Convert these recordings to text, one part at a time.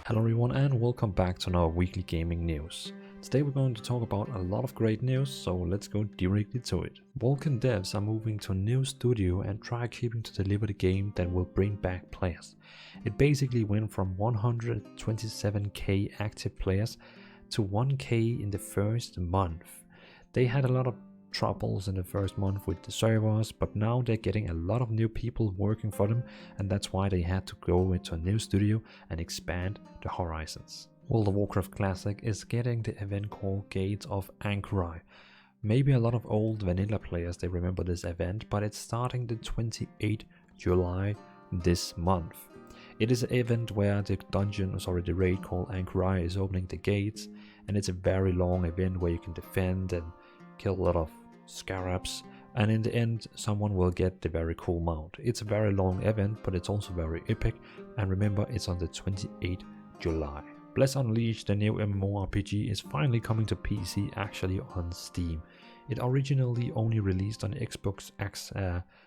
Hello everyone and welcome back to our weekly gaming news. Today we're going to talk about a lot of great news, so let's go directly to it. Wolcen devs are moving to a new studio and try keeping to deliver the game that will bring back players. It basically went from 127k active players to 1k in the first month. They had a lot of troubles in the first month with the servers, but now they're getting a lot of new people working for them, and that's why they had to go into a new studio and expand the horizons. World of Warcraft Classic is getting the event called Gates of Ahn'Qiraj. Maybe a lot of old vanilla players, they remember this event, but it's starting the 28th July this month. It is an event where the raid called Ahn'Qiraj is opening the gates, and it's a very long event where you can defend and kill a lot of scarabs, and in the end someone will get the very cool mount. It's a very long event, but it's also very epic, and remember, it's on the 28th July. Bless Unleashed, the new MMORPG, is finally coming to PC, actually on Steam. It originally only released on Xbox X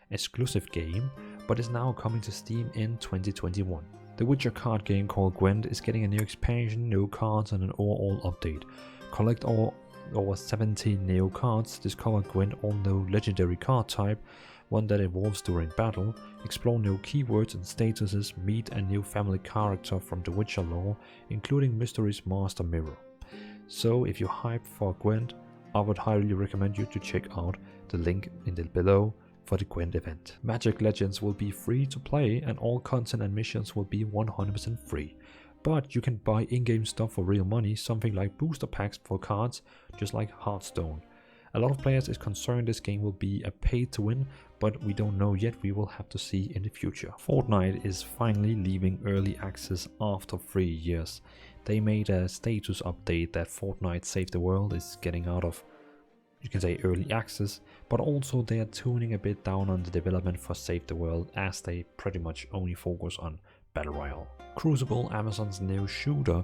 exclusive game, but is now coming to Steam in 2021. The Witcher card game called GWENT is getting a new expansion, new cards, and an overall update. Collect over 17 new cards, discover GWENT all-new legendary card type, one that evolves during battle, explore new keywords and statuses, meet a new family character from the Witcher lore, including Mystery's Master Mirror. So if you're hyped for GWENT, I would highly recommend you to check out the link in the below for the GWENT event. Magic Legends will be free to play, and all content and missions will be 100% free. But you can buy in-game stuff for real money, something like booster packs for cards, just like Hearthstone. A lot of players is concerned this game will be a pay to win, but we don't know yet, we will have to see in the future. Fortnite is finally leaving early access after 3 years. They made a status update that Fortnite Save the World is getting out of, you can say, early access, but also they are tuning a bit down on the development for Save the World, as they pretty much only focus on Battle Royale. Crucible, Amazon's new shooter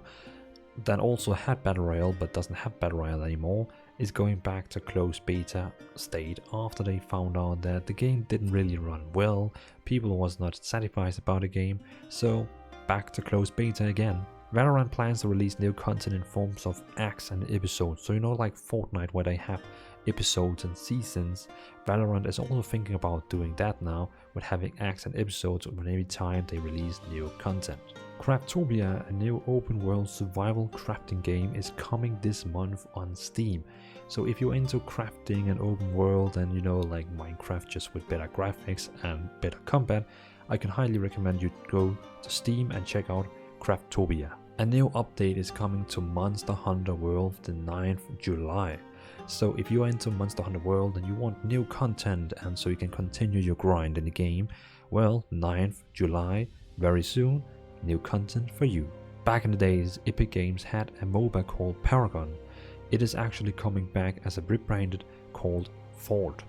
that also had Battle Royale but doesn't have Battle Royale anymore, is going back to closed beta state after they found out that the game didn't really run well, people was not satisfied about the game, so back to closed beta again. Valorant plans to release new content in forms of acts and episodes, so like Fortnite where they have episodes and seasons. Valorant is also thinking about doing that now, with having acts and episodes every time they release new content. Craftopia, a new open world survival crafting game, is coming this month on Steam. So if you're into crafting and open world and like Minecraft just with better graphics and better combat, I can highly recommend you go to Steam and check out Craftopia. A new update is coming to Monster Hunter World the 9th July. So if you are into Monster Hunter World and you want new content and so you can continue your grind in the game, well, 9th July, very soon, new content for you. Back in the days, Epic Games had a MOBA called Paragon. It is actually coming back as a rebranded called Fort,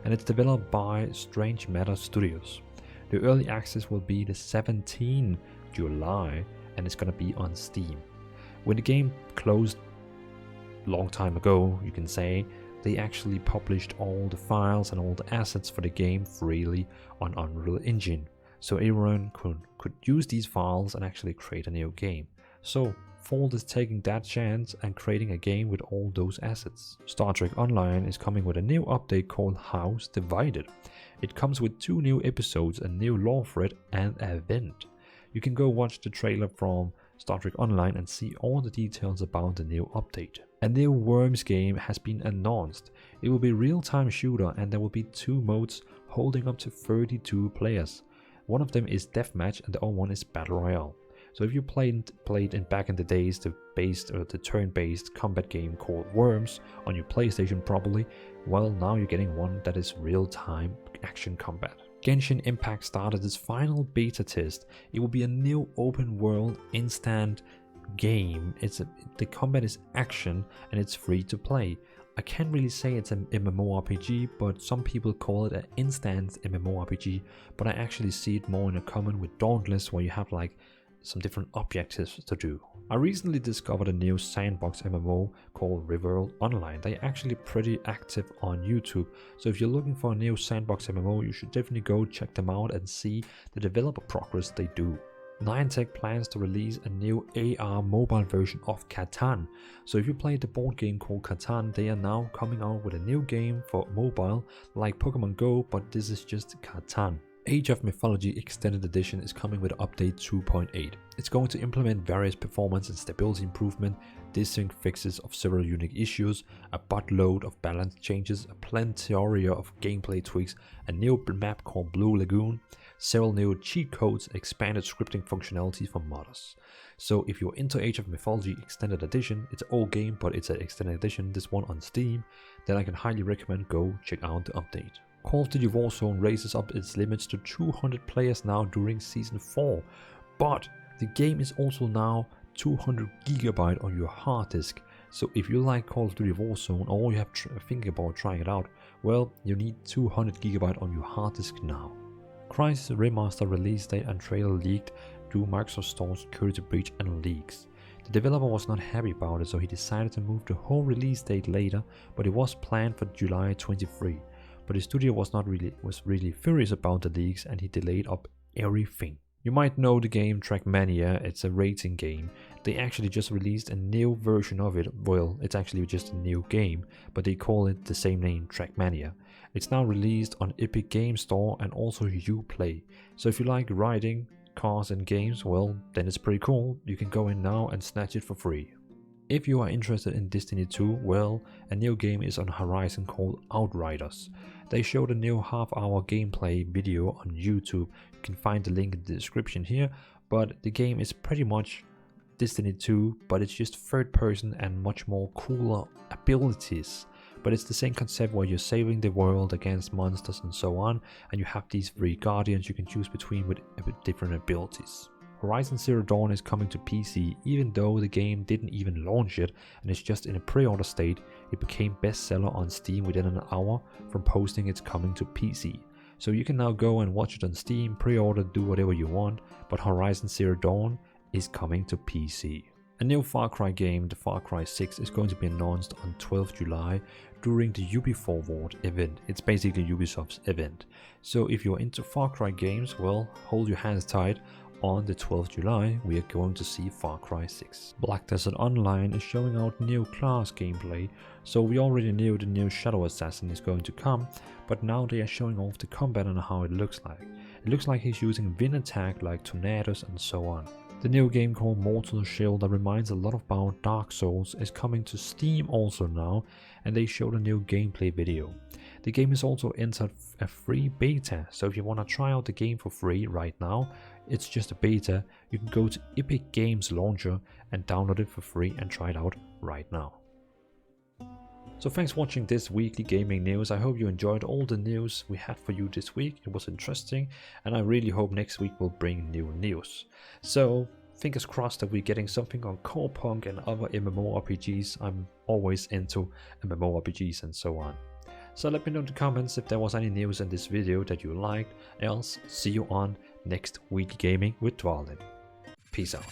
and it's developed by Strange Matter Studios. The early access will be the 17th July, and it's gonna be on Steam. When the game closed long time ago, you can say, they actually published all the files and all the assets for the game freely on Unreal Engine, so everyone could use these files and actually create a new game. So Fold is taking that chance and creating a game with all those assets. Star Trek Online is coming with a new update called House Divided. It comes with 2 new episodes, a new lore thread, and an event. You can go watch the trailer from Star Trek Online and see all the details about the new update. A new Worms game has been announced. It will be real-time shooter, and there will be 2 modes holding up to 32 players. One of them is Deathmatch and the other one is Battle Royale. So if you played in back in the days the turn-based combat game called Worms on your PlayStation probably, well, now you're getting one that is real-time action combat. Genshin Impact started its final beta test. It will be a new open world instant game. The combat is action and it's free to play. I can't really say it's an MMORPG, but some people call it an instant MMORPG, but I actually see it more in a common with Dauntless, where you have like some different objectives to do. I recently discovered a new Sandbox MMO called ReWorld online. They're actually pretty active on YouTube, so if you're looking for a new Sandbox MMO, you should definitely go check them out and see the developer progress they do. Niantic plans to release a new AR mobile version of Catan. So if you played the board game called Catan, they are now coming out with a new game for mobile like Pokemon Go, but this is just Catan. Age of Mythology Extended Edition is coming with update 2.8. It's going to implement various performance and stability improvement, desync fixes of several unique issues, a buttload of balance changes, a plethora of gameplay tweaks, a new map called Blue Lagoon, several new cheat codes, expanded scripting functionality for modders. So if you're into Age of Mythology Extended Edition, it's an old game but it's an extended edition, this one on Steam, then I can highly recommend go check out the update. Call of Duty Warzone raises up its limits to 200 players now during Season 4, but the game is also now 200 GB on your hard disk. So if you like Call of Duty Warzone or you have thinking about trying it out, well, you need 200 GB on your hard disk now. Crysis Remastered release date and trailer leaked due to Microsoft Store security breach and leaks. The developer was not happy about it, so he decided to move the whole release date later, but it was planned for July 23. But the studio was really furious about the leaks and he delayed up everything. You might know the game Trackmania, it's a racing game. They actually just released a new version of it. Well, it's actually just a new game, but they call it the same name, Trackmania. It's now released on Epic Games Store and also Uplay. So if you like riding, cars and games, well, then it's pretty cool. You can go in now and snatch it for free. If you are interested in Destiny 2, well, a new game is on horizon called Outriders. They showed a new half-hour gameplay video on YouTube. You can find the link in the description here, but the game is pretty much Destiny 2, but it's just third person and much more cooler abilities. But it's the same concept where you're saving the world against monsters and so on, and you have these 3 guardians you can choose between with different abilities. Horizon Zero Dawn is coming to PC. Even though the game didn't even launch yet and it's just in a pre-order state, it became bestseller on Steam within an hour from posting it's coming to PC. So you can now go and watch it on Steam, pre-order, do whatever you want, but Horizon Zero Dawn is coming to PC. A new Far Cry game, the Far Cry 6, is going to be announced on 12th July during the Ubi Forward event. It's basically Ubisoft's event. So if you're into Far Cry games, well, hold your hands tight. On the 12th July, we are going to see Far Cry 6. Black Desert Online is showing out new class gameplay, so we already knew the new Shadow Assassin is going to come, but now they are showing off the combat and how it looks like. It looks like he's using wind attack like tornadoes and so on. The new game called Mortal Shell that reminds a lot about Dark Souls is coming to Steam also now, and they showed a new gameplay video. The game is also entered a free beta, so if you want to try out the game for free right now, it's just a beta, you can go to Epic Games Launcher and download it for free and try it out right now. So thanks for watching this weekly gaming news. I hope you enjoyed all the news we had for you this week. It was interesting and I really hope next week will bring new news. So fingers crossed that we're getting something on Core Punk and other MMORPGs. I'm always into MMORPGs and so on. So let me know in the comments if there was any news in this video that you liked. Else, see you on next weekly gaming with Dvalin. Peace out.